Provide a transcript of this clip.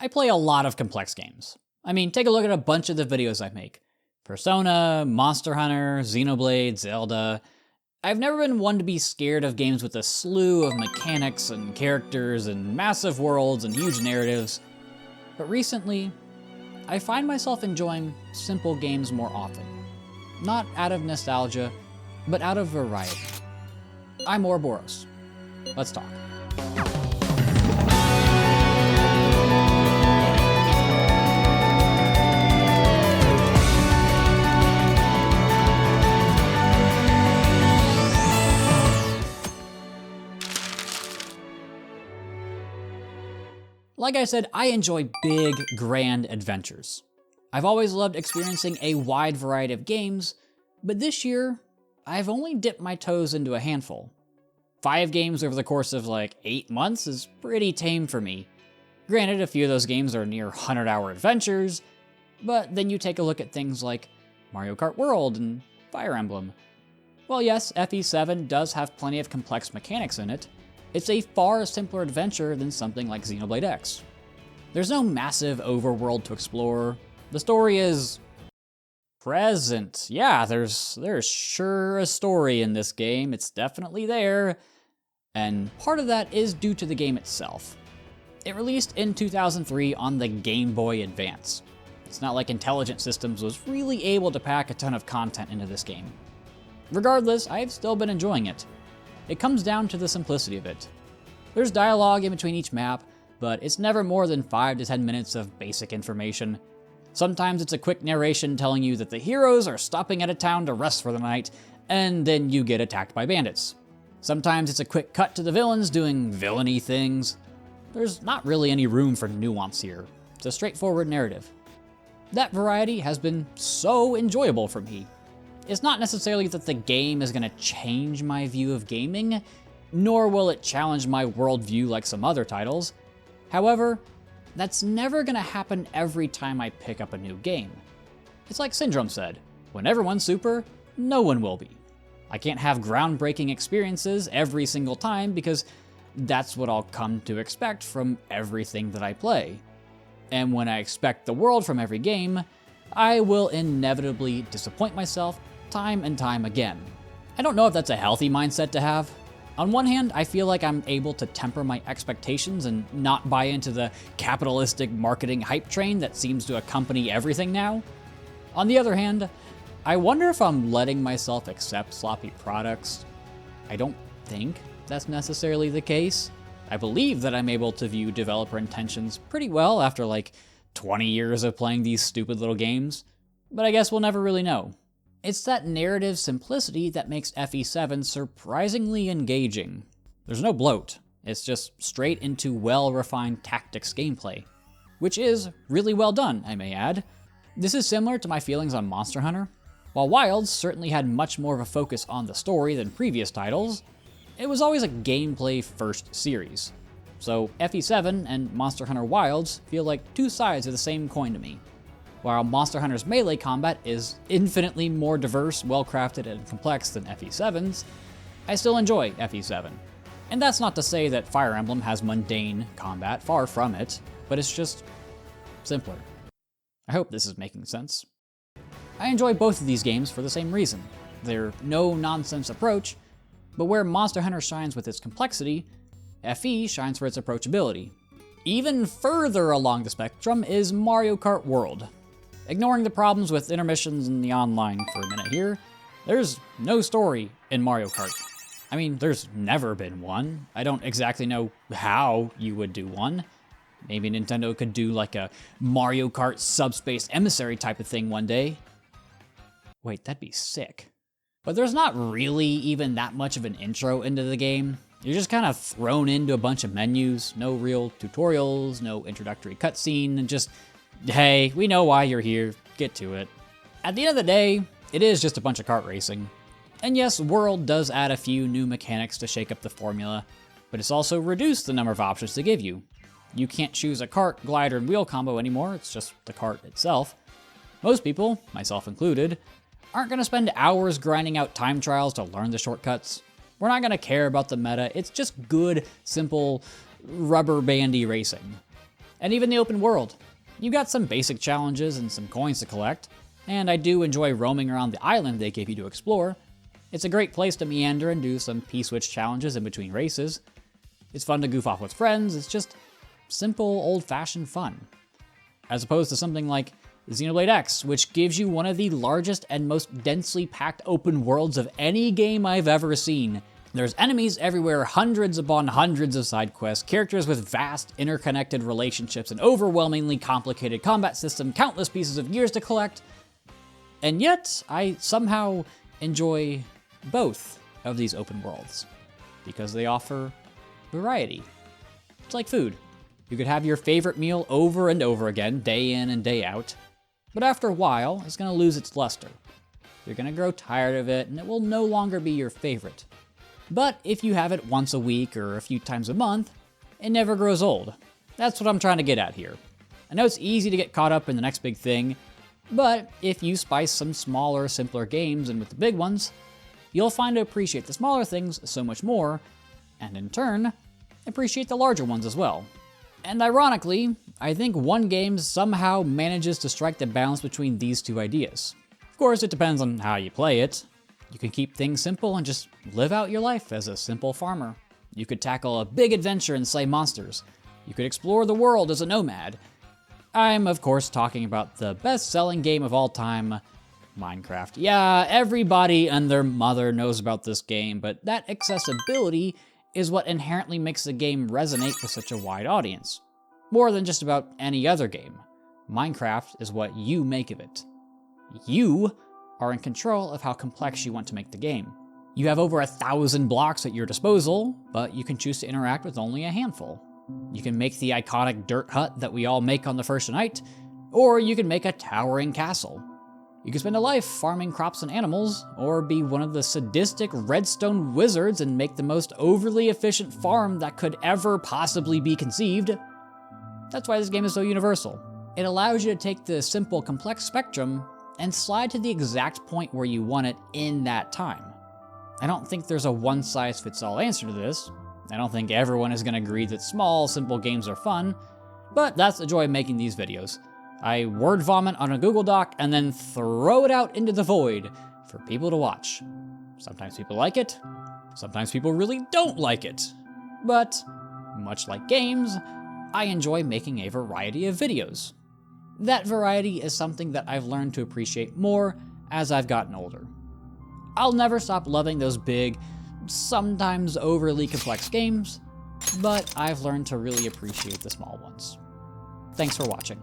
I play a lot of complex games. I mean, take a look at a bunch of the videos I make. Persona, Monster Hunter, Xenoblade, Zelda. I've never been one to be scared of games with a slew of mechanics and characters and massive worlds and huge narratives. But recently, I find myself enjoying simple games more often. Not out of nostalgia, but out of variety. I'm Ouroboros. Let's talk. Like I said, I enjoy big, grand adventures. I've always loved experiencing a wide variety of games, but this year, I've only dipped my toes into a handful. 5 games over the course of like 8 months is pretty tame for me. Granted, a few of those games are near 100-hour adventures, but then you take a look at things like Mario Kart World and Fire Emblem. While yes, FE7 does have plenty of complex mechanics in it, it's a far simpler adventure than something like Xenoblade X. There's no massive overworld to explore. The story is present. Yeah, there's sure a story in this game. It's definitely there. And part of that is due to the game itself. It released in 2003 on the Game Boy Advance. It's not like Intelligent Systems was really able to pack a ton of content into this game. Regardless, I've still been enjoying it. It comes down to the simplicity of it. There's dialogue in between each map, but it's never more than 5 to 10 minutes of basic information. Sometimes it's a quick narration telling you that the heroes are stopping at a town to rest for the night, and then you get attacked by bandits. Sometimes it's a quick cut to the villains doing villainy things. There's not really any room for nuance here. It's a straightforward narrative. That variety has been so enjoyable for me. It's not necessarily that the game is going to change my view of gaming, nor will it challenge my worldview like some other titles. However, that's never going to happen every time I pick up a new game. It's like Syndrome said, when everyone's super, no one will be. I can't have groundbreaking experiences every single time because that's what I'll come to expect from everything that I play. And when I expect the world from every game, I will inevitably disappoint myself time and time again. I don't know if that's a healthy mindset to have. On one hand, I feel like I'm able to temper my expectations and not buy into the capitalistic marketing hype train that seems to accompany everything now. On the other hand, I wonder if I'm letting myself accept sloppy products. I don't think that's necessarily the case. I believe that I'm able to view developer intentions pretty well after like 20 years of playing these stupid little games, but I guess we'll never really know. It's that narrative simplicity that makes FE7 surprisingly engaging. There's no bloat, it's just straight into well-refined tactics gameplay, which is really well done, I may add. This is similar to my feelings on Monster Hunter. While Wilds certainly had much more of a focus on the story than previous titles, it was always a gameplay-first series. So FE7 and Monster Hunter Wilds feel like two sides of the same coin to me. While Monster Hunter's melee combat is infinitely more diverse, well-crafted, and complex than FE7's, I still enjoy FE7. And that's not to say that Fire Emblem has mundane combat, far from it, but it's just simpler. I hope this is making sense. I enjoy both of these games for the same reason. Their no-nonsense approach, but where Monster Hunter shines with its complexity, FE shines for its approachability. Even further along the spectrum is Mario Kart World. Ignoring the problems with intermissions in the online for a minute here, there's no story in Mario Kart. I mean, there's never been one. I don't exactly know how you would do one. Maybe Nintendo could do like a Mario Kart Subspace Emissary type of thing one day. Wait, that'd be sick. But there's not really even that much of an intro into the game. You're just kind of thrown into a bunch of menus, no real tutorials, no introductory cutscene, and just, hey, we know why you're here, get to it. At the end of the day, it is just a bunch of kart racing. And yes, World does add a few new mechanics to shake up the formula, but it's also reduced the number of options to give you. You can't choose a kart, glider, and wheel combo anymore, it's just the kart itself. Most people, myself included, aren't going to spend hours grinding out time trials to learn the shortcuts. We're not going to care about the meta, it's just good, simple, rubber bandy racing. And even the open world. You got some basic challenges and some coins to collect, and I do enjoy roaming around the island they gave you to explore. It's a great place to meander and do some P-switch challenges in between races. It's fun to goof off with friends, it's just simple, old-fashioned fun. As opposed to something like Xenoblade X, which gives you one of the largest and most densely packed open worlds of any game I've ever seen. There's enemies everywhere, hundreds upon hundreds of side quests, characters with vast, interconnected relationships, an overwhelmingly complicated combat system, countless pieces of gears to collect, and yet I somehow enjoy both of these open worlds, because they offer variety. It's like food. You could have your favorite meal over and over again, day in and day out, but after a while, it's gonna lose its luster. You're gonna grow tired of it, and it will no longer be your favorite. But if you have it once a week or a few times a month, it never grows old. That's what I'm trying to get at here. I know it's easy to get caught up in the next big thing, but if you spice some smaller, simpler games in with the big ones, you'll find to appreciate the smaller things so much more, and in turn, appreciate the larger ones as well. And ironically, I think one game somehow manages to strike the balance between these two ideas. Of course, it depends on how you play it. You can keep things simple and just live out your life as a simple farmer. You could tackle a big adventure and slay monsters. You could explore the world as a nomad. I'm, of course, talking about the best-selling game of all time, Minecraft. Yeah, everybody and their mother knows about this game, but that accessibility is what inherently makes the game resonate with such a wide audience. More than just about any other game. Minecraft is what you make of it. You are in control of how complex you want to make the game. You have over 1,000 blocks at your disposal, but you can choose to interact with only a handful. You can make the iconic dirt hut that we all make on the first night, or you can make a towering castle. You can spend a life farming crops and animals, or be one of the sadistic redstone wizards and make the most overly efficient farm that could ever possibly be conceived. That's why this game is so universal. It allows you to take the simple, complex spectrum and slide to the exact point where you want it in that time. I don't think there's a one-size-fits-all answer to this. I don't think everyone is going to agree that small, simple games are fun, but that's the joy of making these videos. I word vomit on a Google Doc and then throw it out into the void for people to watch. Sometimes people like it, sometimes people really don't like it. But, much like games, I enjoy making a variety of videos. That variety is something that I've learned to appreciate more as I've gotten older. I'll never stop loving those big, sometimes overly complex games, but I've learned to really appreciate the small ones. Thanks for watching.